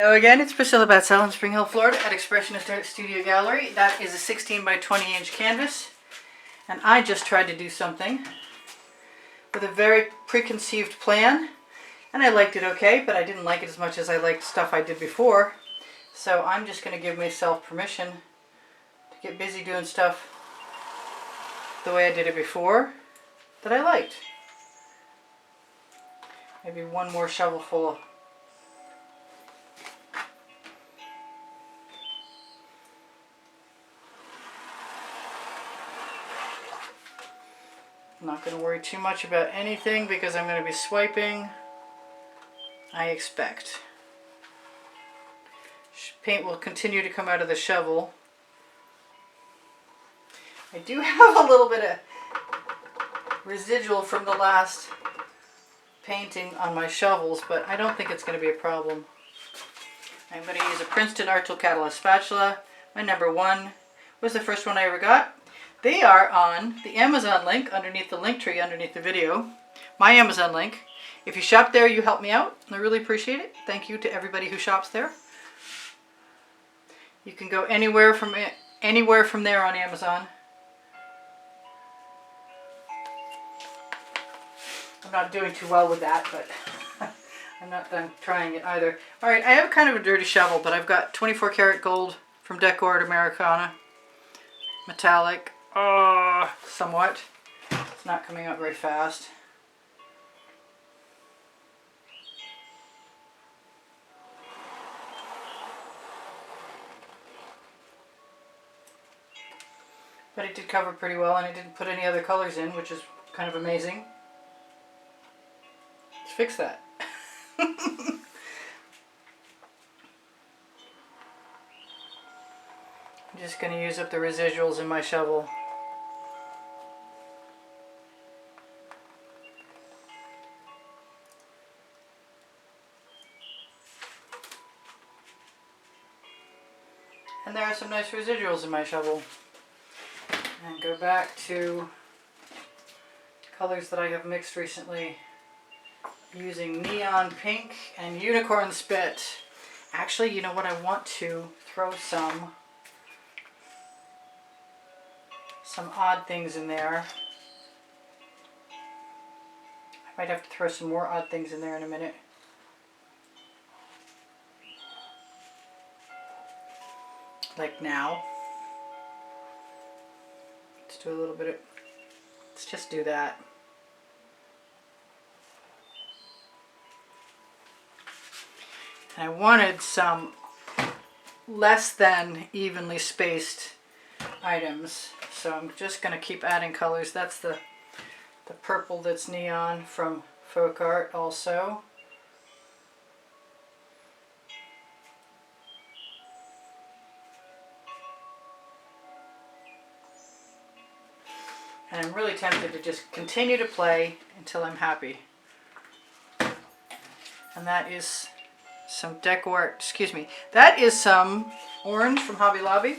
Hello again, it's Priscilla Batzell in Spring Hill, Florida at Expressionist Art Studio Gallery. That is a 16 by 20 inch canvas, and I just tried to do something with a very preconceived plan, and I liked it okay, but I didn't like it as much as I liked stuff I did before. So I'm just going to give myself permission to get busy doing stuff the way I did it before that I liked. Maybe one more shovelful of I'm not going to worry too much about anything because I'm going to be swiping, I expect. Paint will continue to come out of the shovel. I do have a little bit of residual from the last painting on my shovels, but I don't think it's going to be a problem. I'm going to use a Princeton Art Tool Catalyst spatula. My number 1 was the first one I ever got. They are on the Amazon link underneath the link tree underneath the video. My Amazon link. If you shop there, you help me out. I really appreciate it. Thank you to everybody who shops there. You can go anywhere from there on Amazon. I'm not doing too well with that, but I'm not done trying it either. Alright, I have kind of a dirty shovel, but I've got 24 karat gold from Decor Americana. Metallic. Somewhat. It's not coming out very fast. But it did cover pretty well, and it didn't put any other colors in, which is kind of amazing. Let's fix that. I'm just going to use up the residuals in my shovel. And there are some nice residuals in my shovel. And go back to colors that I have mixed recently using neon pink and unicorn spit. Actually, you know what? I want to throw some odd things in there. I might have to throw some more odd things in there in a minute. Like now. Let's do a little bit of, let's just do that. And I wanted some less than evenly spaced items, so I'm just going to keep adding colors. That's the purple that's neon from Folk Art also. And I'm really tempted to just continue to play until I'm happy. And that is some decor, excuse me, that is some orange from Hobby Lobby.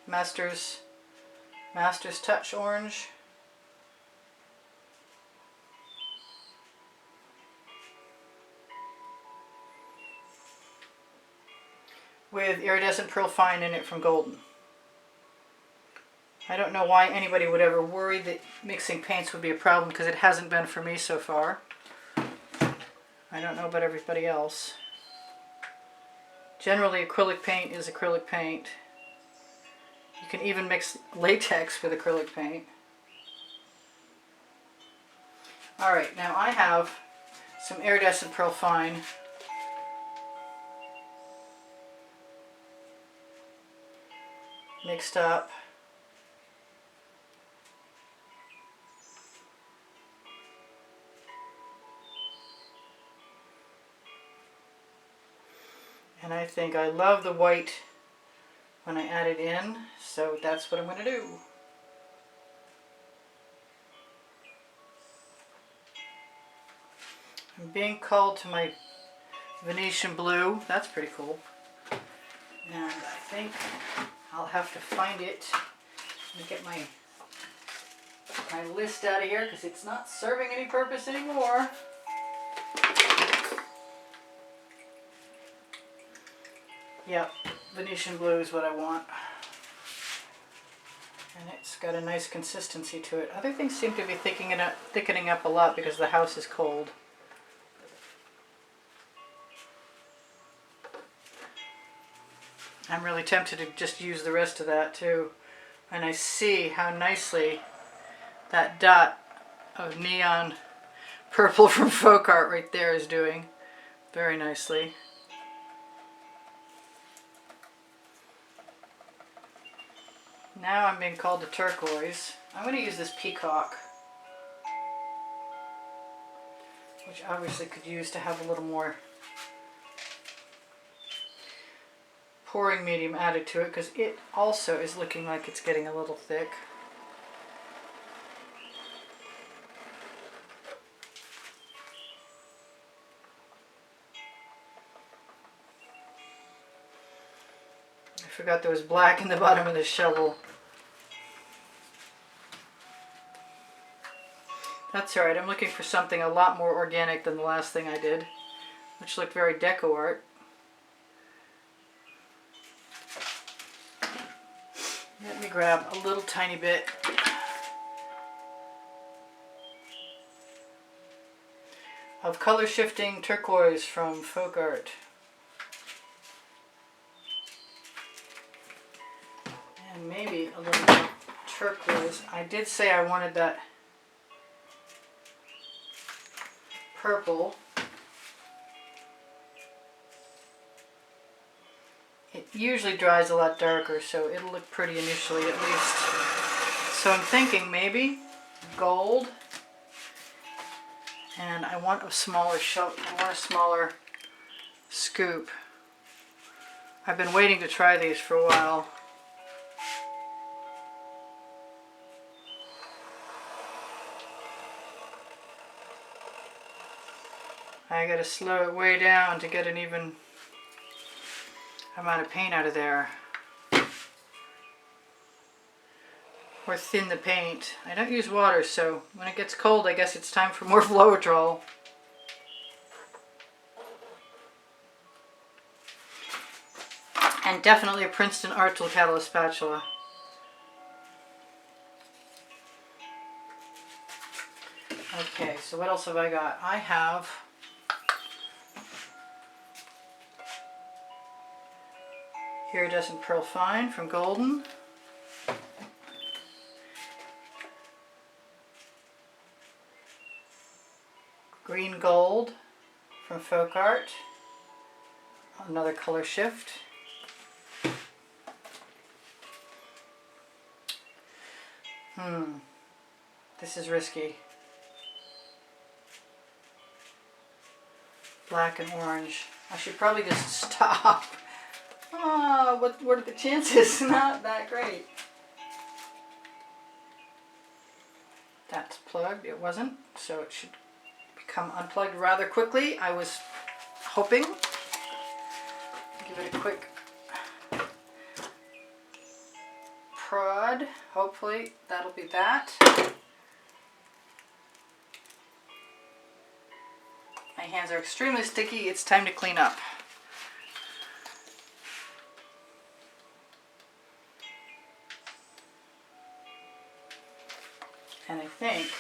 Master's Touch orange. With iridescent pearl fine in it from Golden. I don't know why anybody would ever worry that mixing paints would be a problem, because it hasn't been for me so far. I don't know about everybody else. Generally, acrylic paint is acrylic paint. You can even mix latex with acrylic paint. Alright, now I have some iridescent pearl fine. Mixed up. And I think I love the white when I add it in, so that's what I'm going to do. I'm being called to my Venetian blue. That's pretty cool. And I think I'll have to find it. Let me get my list out of here because it's not serving any purpose anymore. Yep, Venetian blue is what I want. And it's got a nice consistency to it. Other things seem to be thickening up a lot because the house is cold. I'm really tempted to just use the rest of that too. And I see how nicely that dot of neon purple from Folk Art right there is doing. Very nicely. Now I'm being called to turquoise. I'm going to use this peacock, which obviously could use to have a little more pouring medium added to it, because it also is looking like it's getting a little thick. I forgot there was black in the bottom of the shovel. That's alright, I'm looking for something a lot more organic than the last thing I did, which looked very deco art. Let me grab a little tiny bit of color shifting turquoise from Folk Art. And maybe a little more turquoise. I did say I wanted that purple. It usually dries a lot darker, so it'll look pretty initially at least. So I'm thinking maybe gold, and I want a smaller smaller scoop. I've been waiting to try these for a while. I gotta slow it way down to get an even amount of paint out of there. Or thin the paint. I don't use water, so when it gets cold, I guess it's time for more Floetrol. And definitely a Princeton Art Tool Catalyst spatula. Okay, so what else have I got? I have Iridescent Pearl Fine from Golden. Green Gold from Folk Art. Another color shift. This is risky. Black and orange. I should probably just stop. Oh, what are the chances? Not that great. That's plugged. It wasn't, so it should become unplugged rather quickly. I was hoping. Give it a quick prod. Hopefully that'll be that. My hands are extremely sticky. It's time to clean up. And I think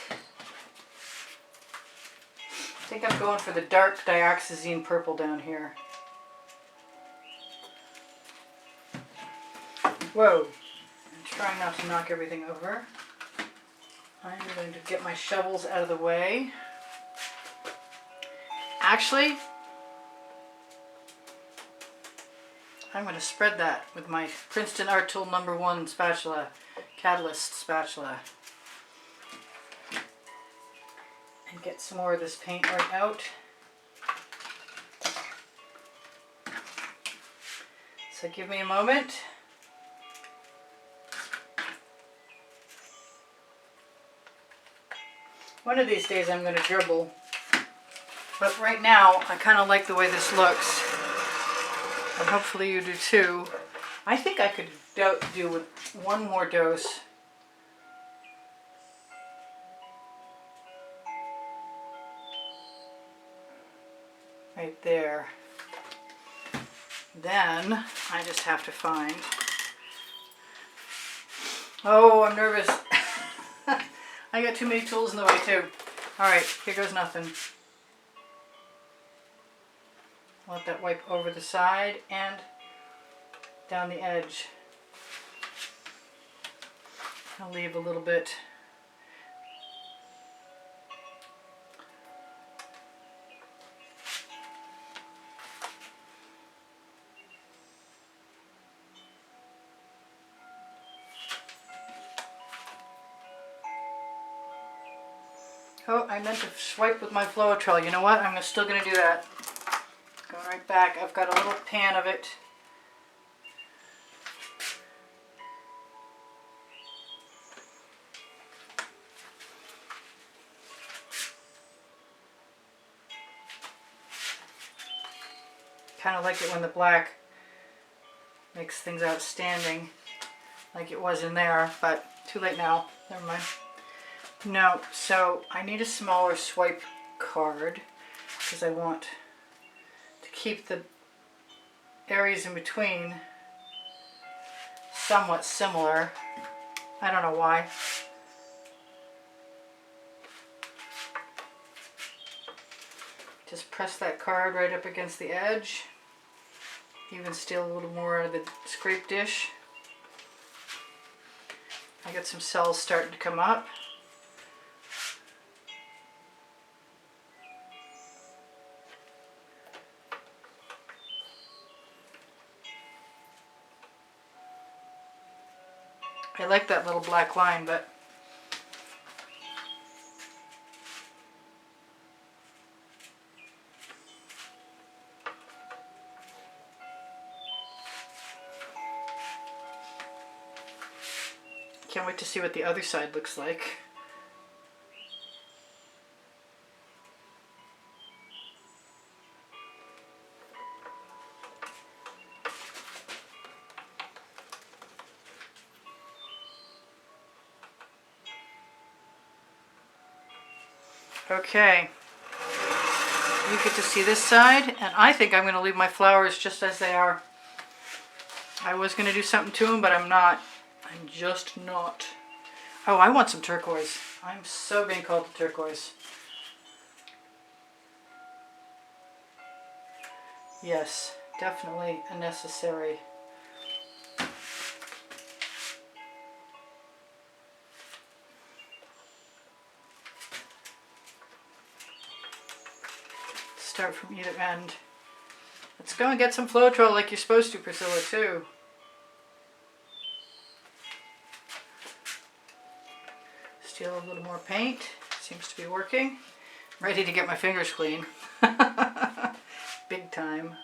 I'm going for the dark dioxazine purple down here. Whoa. I'm trying not to knock everything over. I'm going to get my shovels out of the way. Actually, I'm going to spread that with my Princeton Art Tool #1 spatula, Catalyst spatula. And get some more of this paint right out. So give me a moment. One of these days I'm going to dribble. But right now, I kind of like the way this looks. And hopefully you do too. I think I could do with one more dose. Right there. Then I just have to find, oh, I'm nervous. I got too many tools in the way too. Alright, here goes nothing. Let that wipe over the side and down the edge. I'll leave a little bit. Oh, I meant to swipe with my Floetrol. You know what? I'm still going to do that. Going right back. I've got a little pan of it. Kind of like it when the black makes things outstanding, like it was in there, but too late now. Never mind. No, so I need a smaller swipe card because I want to keep the areas in between somewhat similar. I don't know why. Just press that card right up against the edge. Even steal a little more out of the scrape dish. I got some cells starting to come up. I like that little black line, but can't wait to see what the other side looks like. Okay, you get to see this side, and I think I'm going to leave my flowers just as they are. I was going to do something to them, but I'm not. I'm just not. Oh, I want some turquoise. I'm so being called to turquoise. Yes, definitely a necessary. Start from either end. Let's go and get some Floetrol like you're supposed to, Priscilla, too. Steal a little more paint. Seems to be working. Ready to get my fingers clean. Big time.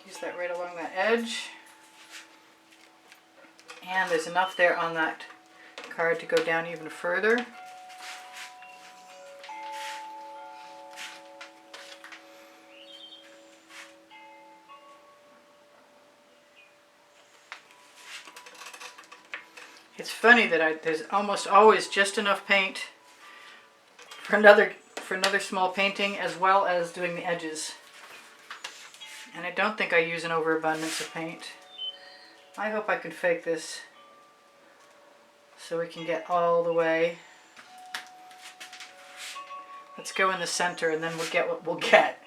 Use that right along that edge. And there's enough there on that card to go down even further. It's funny that there's almost always just enough paint for another small painting, as well as doing the edges. And I don't think I use an overabundance of paint. I hope I can fake this so we can get all the way. Let's go in the center and then we'll get what we'll get.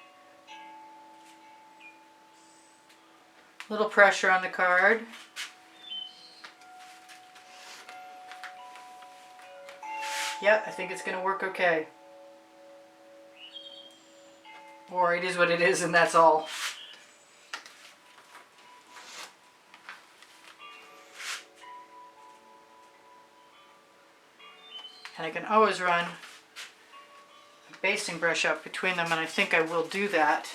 Little pressure on the card. Yeah, I think it's going to work okay. Or it is what it is and that's all. And I can always run a basting brush up between them, and I think I will do that.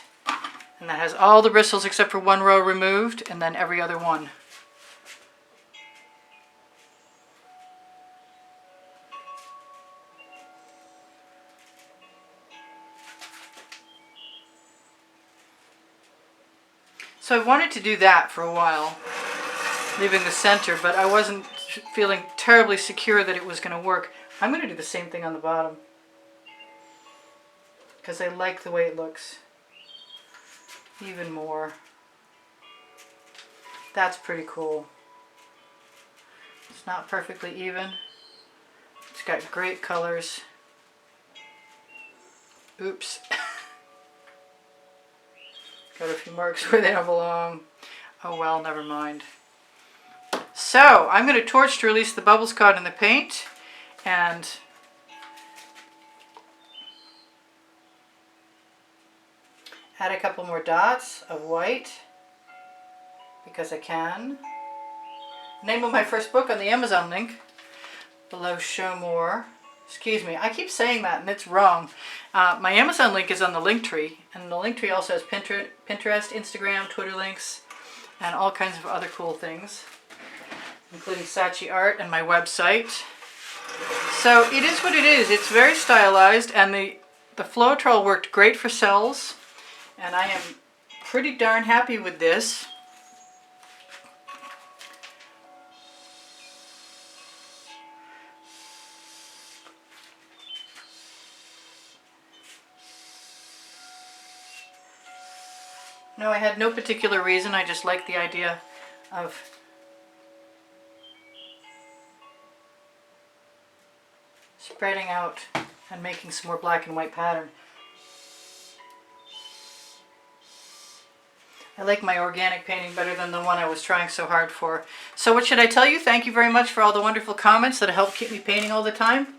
And that has all the bristles except for one row removed, and then every other one. So I wanted to do that for a while, leaving the center, but I wasn't feeling terribly secure that it was going to work. I'm going to do the same thing on the bottom because I like the way it looks. even more. That's pretty cool. It's not perfectly even. It's got great colors. Oops. Got a few marks where they don't belong. Oh well, never mind. So, I'm going to torch to release the bubbles caught in the paint, and add a couple more dots of white, because I can. Name of my first book on the Amazon link below, show more. Excuse me, I keep saying that and it's wrong. My Amazon link is on the link tree, and the link tree also has Pinterest, Instagram, Twitter links, and all kinds of other cool things, including Saatchi art and my website. So it is what it is. It's very stylized, and the Floetrol worked great for cells, and I am pretty darn happy with this. No, I had no particular reason. I just liked the idea of spreading out and making some more black and white pattern. I like my organic painting better than the one I was trying so hard for. So what should I tell you? Thank you very much for all the wonderful comments that help keep me painting all the time.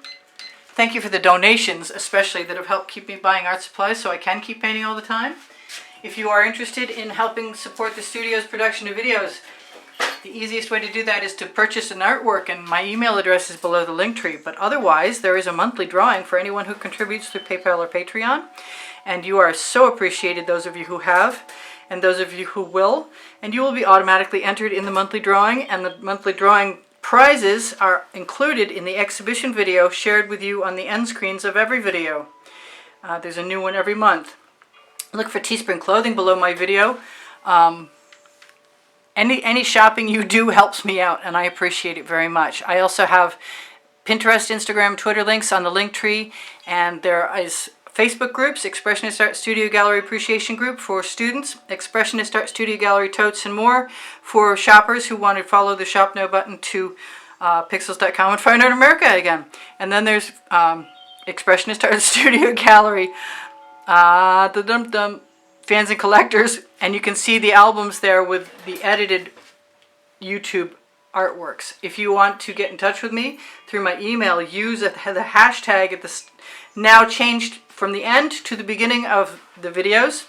Thank you for the donations, especially, that have helped keep me buying art supplies so I can keep painting all the time. If you are interested in helping support the studio's production of videos, the easiest way to do that is to purchase an artwork, and my email address is below the link tree. But otherwise, there is a monthly drawing for anyone who contributes through PayPal or Patreon, and you are so appreciated, those of you who have, and those of you who will, and you will be automatically entered in the monthly drawing, and the monthly drawing prizes are included in the exhibition video shared with you on the end screens of every video. There's a new one every month. Look for Teespring Clothing below my video. Any shopping you do helps me out, and I appreciate it very much. I also have Pinterest, Instagram, Twitter links on the link tree, and there is Facebook groups: Expressionist Art Studio Gallery Appreciation Group for students, Expressionist Art Studio Gallery Totes and More for shoppers who want to follow the Shop Now button to pixels.com and find Art America again. And then there's Expressionist Art Studio Gallery fans and collectors, and you can see the albums there with the edited YouTube artworks. If you want to get in touch with me through my email, use the hashtag at the now changed from the end to the beginning of the videos.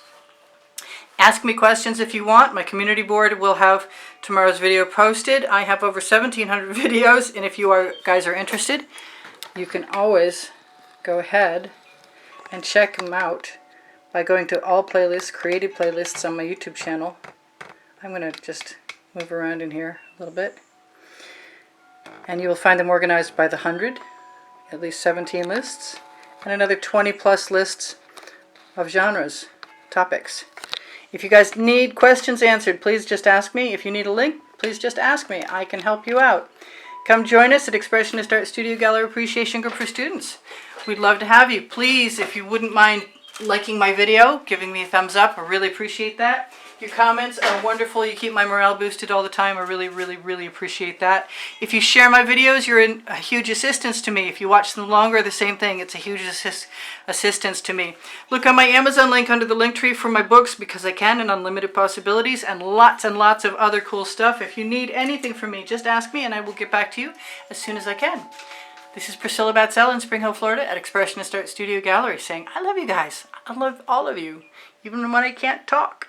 Ask me questions if you want. My community board will have tomorrow's video posted. I have over 1,700 videos, and if you guys are interested, you can always go ahead and check them out by going to all playlists, created playlists on my YouTube channel. I'm going to just move around in here a little bit. And you will find them organized by the 100, at least 17 lists, and another 20 plus lists of genres, topics. If you guys need questions answered, please just ask me. If you need a link, please just ask me. I can help you out. Come join us at Expressionist Art Studio Gallery Appreciation Group for Students. We'd love to have you. Please, if you wouldn't mind liking my video, giving me a thumbs up, I really appreciate that. Your comments are wonderful. You keep my morale boosted all the time. I really, really, really appreciate that. If you share my videos, you're a huge assistance to me. If you watch them longer, the same thing. It's a huge assistance to me. Look on my Amazon link under the link tree for my books, Because I Can and Unlimited Possibilities, and lots of other cool stuff. If you need anything from me, just ask me and I will get back to you as soon as I can. This is Priscilla Batzell in Spring Hill, Florida at Expressionist Art Studio Gallery saying, I love you guys. I love all of you, even when I can't talk.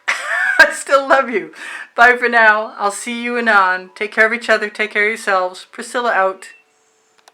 I still love you. Bye for now. I'll see you anon. Take care of each other. Take care of yourselves. Priscilla out.